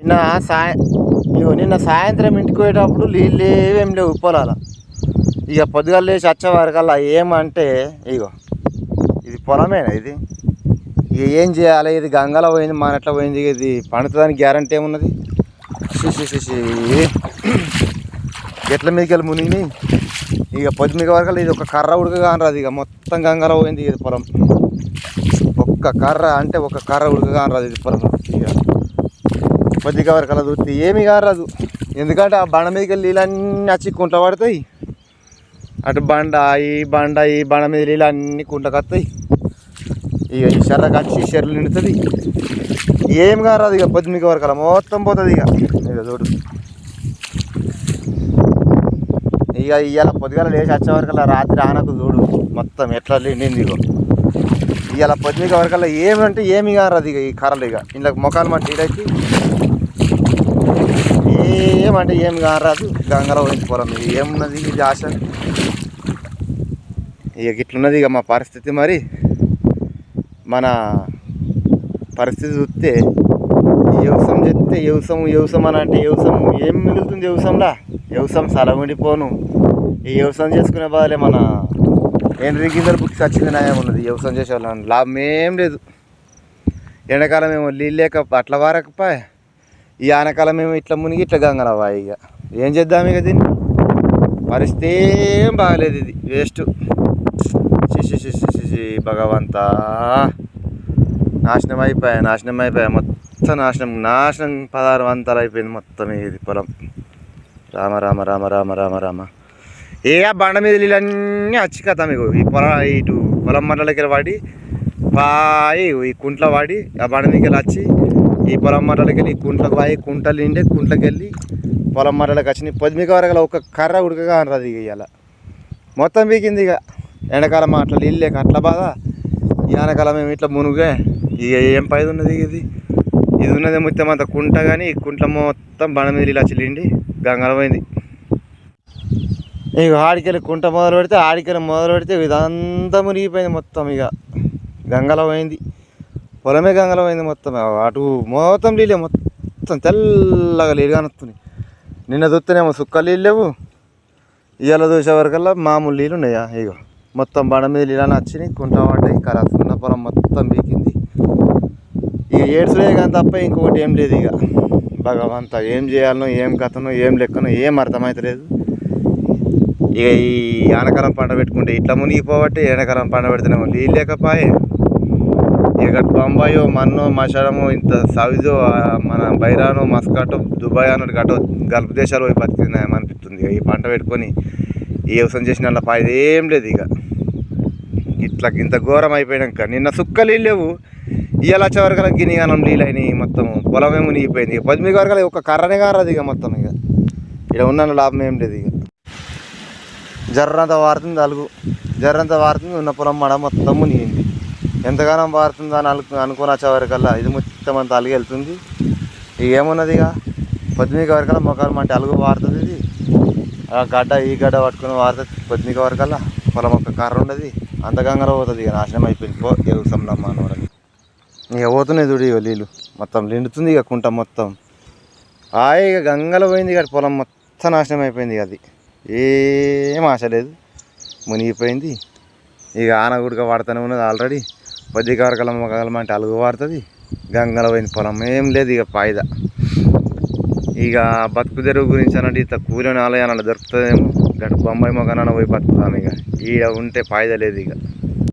నిన్న నిన్న సాయంత్రం ఇంటికి పోయేటప్పుడు నీళ్ళు ఏం లేవు పొలాల. ఇక పొద్దుగాలు లేచి వచ్చేవారికల్లా ఏమంటే ఇగో ఇది పొలమేనా ఇది? ఇక ఏం చేయాలి? ఇది గంగలో పోయింది, మన ఎట్లా పోయింది, ఇది పండుతుందని గ్యారంటీ ఏమున్నది? గెట్ల మీదకెళ్ళి మునిగి ఇక పొద్దు మీద వరకు ఇది ఒక కర్ర ఉడకగా అనరాదు. ఇక మొత్తం గంగలో పోయింది ఇది పొలం. ఒక్క కర్ర అంటే ఒక కర్ర ఉడకగా అనరాదు ఇది పొలం. ఇక పొద్దుగా వరకు అలా చూస్తే ఏమి కారాదు. ఎందుకంటే ఆ బండ మీదకి వెళ్ళి నీళ్ళన్నీ వచ్చి కుంట్ల పడతాయి. అటు ఈ బండ మీద నీళ్ళు అన్నీ కుంట్లకు వస్తాయి. ఇక ఈ చెర్రకు వచ్చి చెర్లు నిండుతుంది. ఏం కారాదు ఇక పొద్దుమిక వరకు అలా మొత్తం పోతుంది. ఇక చూడు ఇక ఇవాళ పొద్దుగాల లేచి వచ్చేవరకల్లా రాత్రి ఆనకు చూడు మొత్తం ఎట్లా నిండింది. ఇగో ఇవాళ పొద్దుమిక వరకల్లా ఏమంటే ఏమి కారాదు. ఇక ఈ కర్రలు ఇక ఇంట్లోకి మొఖాలు మంట ఇడైతే ఏమంటే ఏమి కారాదు. గంగలో పోయింది పొలం. ఇది ఏమున్నది ఇది ఆశ? ఇక ఇట్లున్నది ఇక మా పరిస్థితి. మరి మన పరిస్థితి చూస్తే వ్యవసాయం చెప్తే వ్యవసాయం అని అంటే వ్యవసాయం ఏం మిగులుతుంది? వ్యవసాయం సలగుండిపోను. ఈ వ్యవసాయం చేసుకునే బాధలే మన ఎండ్రీ గింజలు బుక్స్ వచ్చింది న్యాయం ఉన్నది. వ్యవసాయం చేసే వాళ్ళని లాభం ఏం లేదు. ఎండాకాలం ఏమో నీళ్ళు లేక అట్లా వారకపో, ఈ ఆనకాలం ఏమో ఇట్లా మునిగి ఇట్లా గంగలవా. ఇక ఏం చేద్దాం? ఇక దీన్ని పరిస్థితి ఏం బాగలేదు. ఇది వేస్ట్. భగవంతా నాశనం అయిపోయా మొత్తం నాశనం 16 వంతాలు అయిపోయింది మొత్తం ఇది పొలం. రామ రామ రామ రామ రామ రామ. ఏ ఆ బండ మీద నీళ్ళన్నీ వచ్చి కథ మీకు ఈ ఇటు పొలం మంటలకి వాడి ఈ కుంట్ల వాడి ఆ బండ మీదకి వెళ్ళి వచ్చి ఈ పొలం మంటలకి వెళ్ళి ఈ కుంట్లకు వాయి కుంటలు నిండే కుంట్లకి వెళ్ళి పొలం మంటలకు వచ్చినాయి. పొద్దుమిక వరకు ఒక కర్ర ఉడకగా అనరాదు. ఇక ఇవాళ మొత్తం పీకింది. ఇక ఎండాకాలం అట్లా నీళ్ళు లేక అట్లా బాధ, ఈ ఆనకాలం ఏమి ఇట్లా మునుగే. ఇక ఏం పైది ఉన్నది? ఇది ఉన్నది మొత్తం అంత కుంట. కానీ ఈ కుంట్ల మొత్తం బండ మీద నీళ్ళు వచ్చి నిండి గంగలో పోయింది. ఇక ఆడికెళ్ళి కుంట మొదలు పెడితే ఇదంతా మునిగిపోయింది మొత్తం. ఇక గంగలో పోయింది పొలమే, గంగలో పోయింది మొత్తం. అటు మొత్తం నీళ్ళే మొత్తం తెల్లగా నీళ్ళు కానొస్తుంది. నిన్న చూస్తేనేమో సుక్క నీళ్ళు లేవు. ఇవాళ చూసే వరకల్లా మామూలు నీళ్ళు ఉన్నాయా? ఇగో మొత్తం బండ మీద నీళ్ళని వచ్చినాయి, కుంట పడ్డాయి. కరాస్తున్న పొలం మొత్తం బీకింది. ఇక ఏడ్చులే కానీ తప్ప ఇంకొకటి ఏం లేదు. ఇక భగవంతా ఏం చేయాలనో ఏం కథనో ఏం లెక్కనో ఏం అర్థమవుతలేదు. ఇక ఈ ఆనకాలం పంట పెట్టుకుంటే ఇట్లా మునిగిపోబట్టి ఎండాకాలం పంట పెడితేనేమో నీళ్ళు లేకపోయే. ఇక బొంబాయో మన్నో మషాడమో ఇంత సౌజో మన బైరానో మస్కాటో దుబాయ్ అన్నట్టు గట్ట గల్ఫ్ దేశాలు పోయి బతికినాయమనిపిస్తుంది. ఇక ఈ పంట పెట్టుకొని ఈ వ్యవసాయం చేసిన వాళ్ళ ఫాయిదా ఏం లేదు. ఇక ఇట్లా ఇంత ఘోరం అయిపోయాక నిన్న సుక్క నీళ్ళు లేవు. ఇవాళ వచ్చే వరకు గినిగానం నీళ్ళు అయినాయి. మొత్తం పొలమే మునిగిపోయింది. ఇక 10 వరకు ఒక కర్రనే కారాదు. ఇక మొత్తం ఇక ఇక్కడ ఉన్న లాభం ఏం లేదు. ఇక జర్రంతా వారుతుంది అలుగు, జర్రంతా వారుతుంది. ఉన్న పొలం మడ మొత్తం మునిగింది. ఎంతగానో వారుతుంది అని అనుకుని వచ్చే వరకల్లా ఇది మొత్తం అంతా అలుగు వెళ్తుంది. ఇక ఏమున్నది? ఇక 10 వరకల్లా మొక్కలు అంటే అలుగు వారుతుంది. ఇది ఆ గడ్డ ఈ గడ్డ పట్టుకుని వారుతుంది. 10 వరకల్లా పొలం ఒక కర్ర ఉండదు. అంత గంగలో పోతుంది. ఇక నాశనం అయిపోయింది. వ్యవసాయం నమ్మని ఇక పోతున్నాయి చూడు. ఇక నీళ్ళు మొత్తం నిండుతుంది. ఇక కుంట మొత్తం ఇక గంగలో పోయింది. ఇక పొలం మొత్తం నాశనం అయిపోయింది. అది ఏం ఆశ లేదు, మునిగిపోయింది. ఇక ఆన గుడక వాడుతూనే ఉన్నది ఆల్రెడీ. 10 వరకల్లా మొక్కగలం అంటే అలుగు వాడుతుంది. గంగలో పోయింది పొలం ఏం లేదు. ఇక ఫాయిదా ఇక బతుకు తెరువు గురించి అన్నట్టు ఇంత కూలని ఆలయాలు దొరుకుతుందేమో. గట్టు బొంబాయి మొక్కనన్నా పోయి బతుకుతాం. ఇక ఈడ ఉంటే ఫాయిదా లేదు. ఇక